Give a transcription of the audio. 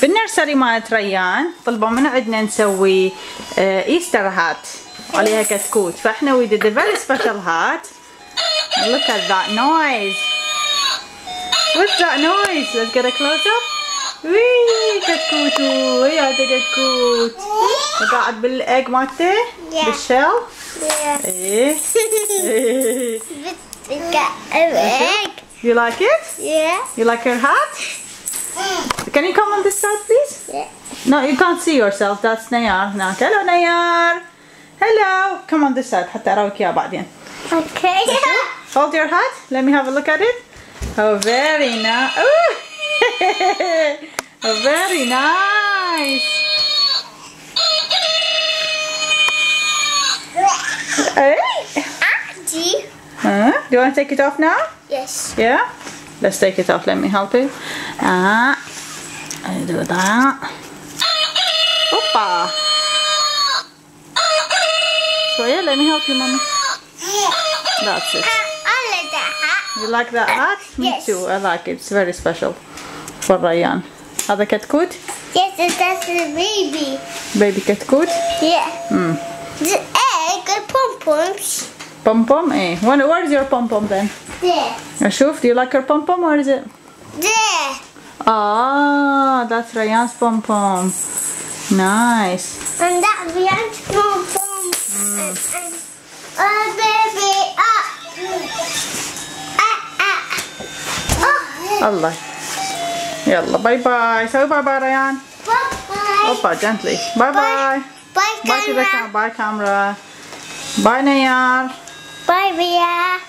بالنرسري مالت ريان طلبوا من عندنا نسوي ايستر هات عليها كتكوت، فاحنا we did a very special hat. Look at that noise. What's that noise? Let's get a close up. وي كتكوتو، هي هذا كتكوت قاعد بالايج مالته بالشيل. ايه. You like it? Yeah. You like your hat? Can you come on this side, please? Yeah. No, you can't see yourself. That's Nayar. Now, hello, Nayar. Hello. Come on this side. حتى أراويك إياه بعدين. Okay. Hold your hat. Let me have a look at it. Oh, very nice. Oh, very nice. Hey. Auntie. Huh? Do you want to take it off now? Yes. Yeah? Let's take it off. Let me help you. I do that. Oppa. So yeah, let me help you, Mommy. That's it. I like that hat. You like that hat? Me Yes. too. I like it. It's very special for Ryan. هذا كتكوت? Yes, that's the baby. Baby كتكوت? Yeah. The egg and pom-poms. Pom pom? Eh. Where's your pom pom then? There. Ashuf, do you like your pom pom? Where is it? There. Ah, that's Ryan's pom pom. Nice. And that beyond pom-pom. Baby. Allah. Yalla, bye bye. Say bye bye, Ryan. Bye-bye. Oppa, gently. Bye bye. Bye, Bye to the camera. camera. Bye camera. Bye Nayar. Bye, Ria.